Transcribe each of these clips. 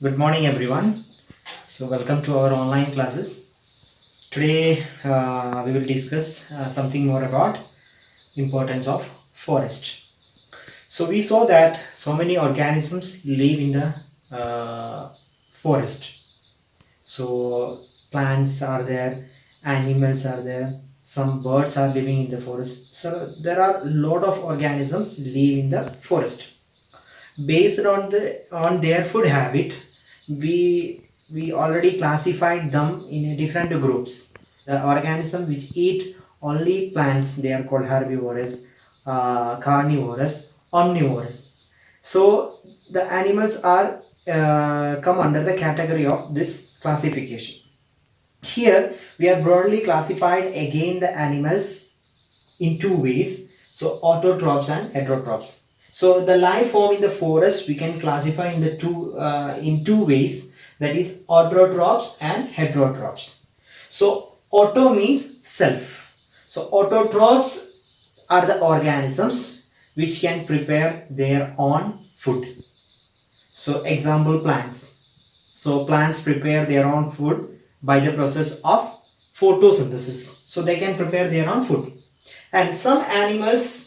Good morning, everyone. So, welcome to our online classes. Today, we will discuss something more about importance of forest. So, we saw that so many organisms live in the forest. So, plants are there, animals are there, some birds are living in the forest. So, there are a lot of organisms live in the forest. Based on their food habit, we already classified them in different groups. The organisms which eat only plants, they are called herbivorous, carnivorous, omnivorous. So the animals are come under the category of this classification. Here we have broadly classified again the animals in two ways, so autotrophs and heterotrophs. So the life form in the forest we can classify in the two ways, that is autotrophs and heterotrophs. So auto means self. So autotrophs are the organisms which can prepare their own food. So example, plants. So plants prepare their own food by the process of photosynthesis. So they can prepare their own food. And some animals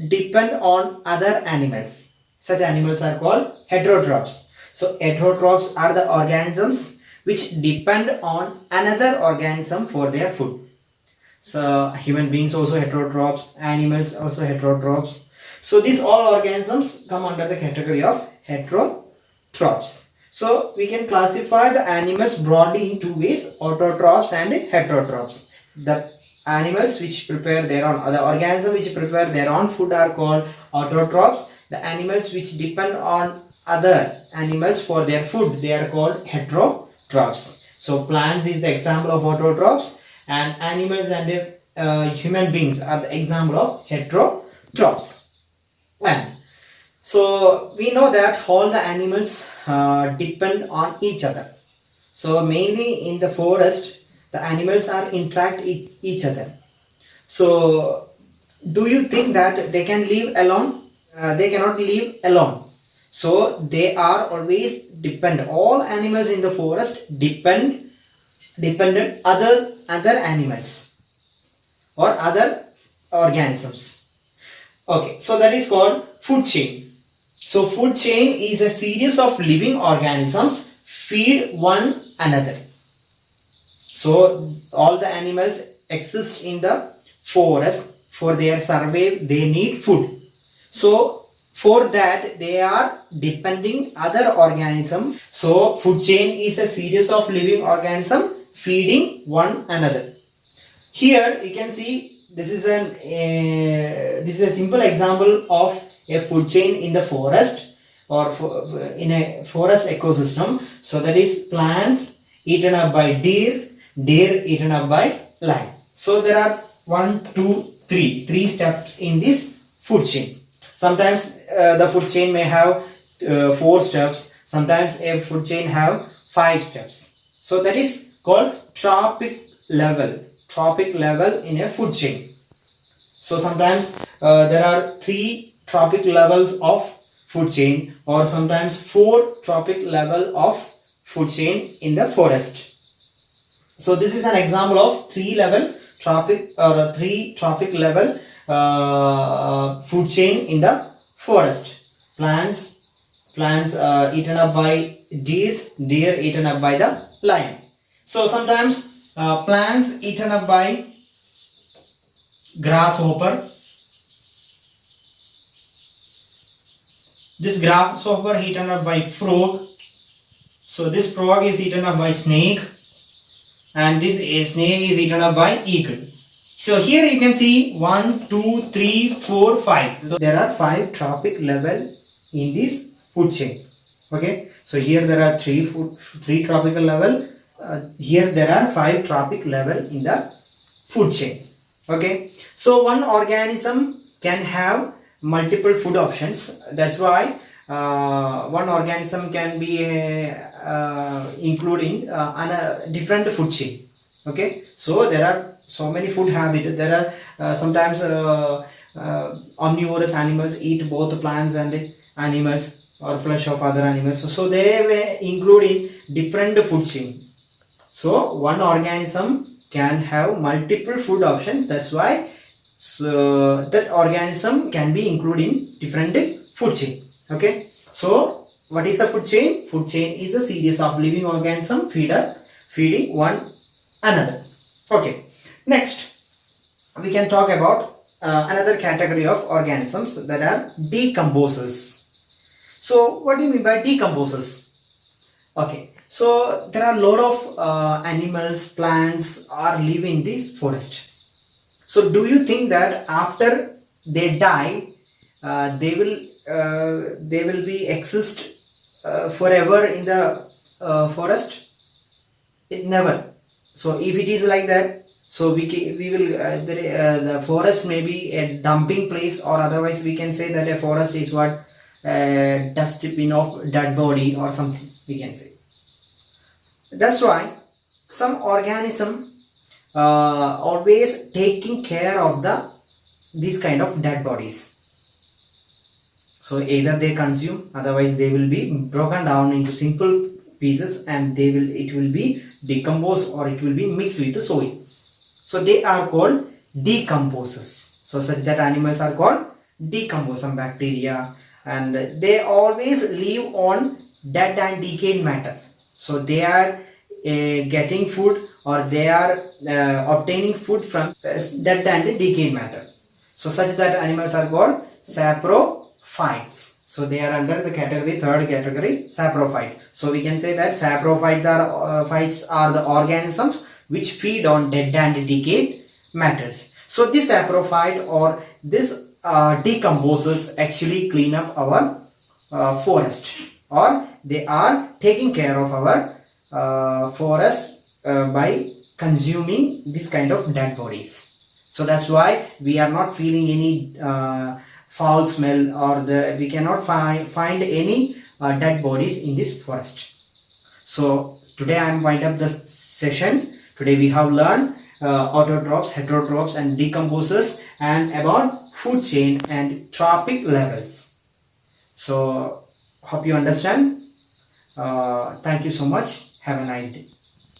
depend on other animals. Such animals are called heterotrophs. So heterotrophs are the organisms which depend on another organism for their food. So human beings also heterotrophs, animals also heterotrophs. So these all organisms come under the category of heterotrophs. So we can classify the animals broadly in two ways, autotrophs and heterotrophs. The animals which prepare their own, the organisms which prepare their own food are called autotrophs. The animals which depend on other animals for their food, they are called heterotrophs. So plants is the example of autotrophs, and animals and human beings are the example of heterotrophs. And so we know that all the animals depend on each other. So mainly in the forest, the animals are interact with each other. So do you think that they can live alone? They cannot live alone. So they are always dependent. All animals in the forest dependent other animals or other organisms. Okay, so that is called food chain. So food chain is a series of living organisms feed one another. So all the animals exist in the forest. For their survival they need food. So for that they are depending other organism. So food chain is a series of living organisms feeding one another. Here you can see this is a simple example of a food chain in the forest or in a forest ecosystem. So that is plants eaten up by deer eaten up by lion. So there are three steps in this food chain. Sometimes the food chain may have 4 steps. Sometimes a food chain have 5 steps. So that is called trophic level in a food chain. So sometimes there are 3 trophic levels of food chain, or sometimes 4 trophic level of food chain in the forest. So this is an example of 3 trophic level food chain in the forest. Plants eaten up by deer eaten up by the lion. So sometimes plants eaten up by grasshopper. This grasshopper eaten up by frog. So this frog is eaten up by snake, and this snake is eaten up by eagle. So here you can see 1, 2, 3, 4, 5. So there are 5 trophic level in this food chain. Okay. So here there are 3 tropical level. Here there are 5 trophic level in the food chain. Okay. So one organism can have multiple food options. That's why one organism can be included in a different food chain. Okay. So there are so many food habits. There are sometimes omnivorous animals eat both plants and animals. or flesh of other animals. So they were included in different food chain. So one organism can have multiple food options. That's why that organism can be included in different food chain. Okay. So what is a food chain? Food chain is a series of living organisms feeding one another. Okay. Next, we can talk about another category of organisms that are decomposers. So what do you mean by decomposers? Okay, so there are a lot of animals, plants are living in this forest. So do you think that after they die, they will be exist forever in the forest? It never. So if it is like that, so we will the forest may be a dumping place, or otherwise we can say that a forest is what dustbin of dead body or something we can say. That's why some organism always taking care of these kind of dead bodies. So either they consume, otherwise they will be broken down into simple pieces and it will be decomposed, or it will be mixed with the soil. So they are called decomposers. So such that animals are called decomposers, bacteria, and they always live on dead and decayed matter. So they are getting food, or they are obtaining food from dead and decayed matter. So such that animals are called saprophytes. So they are under the third category, saprophyte. So we can say that saprophytes are the organisms which feed on dead and decayed matters. So this saprophyte or this decomposers actually clean up our forest, or they are taking care of our forest by consuming this kind of dead bodies. So that's why we are not feeling any foul smell, or we cannot find any dead bodies in this forest. So today I am wind up the session. Today we have learned autotrophs, heterotrophs and decomposers, and about food chain and trophic levels. So hope you understand. Thank you so much. Have a nice day.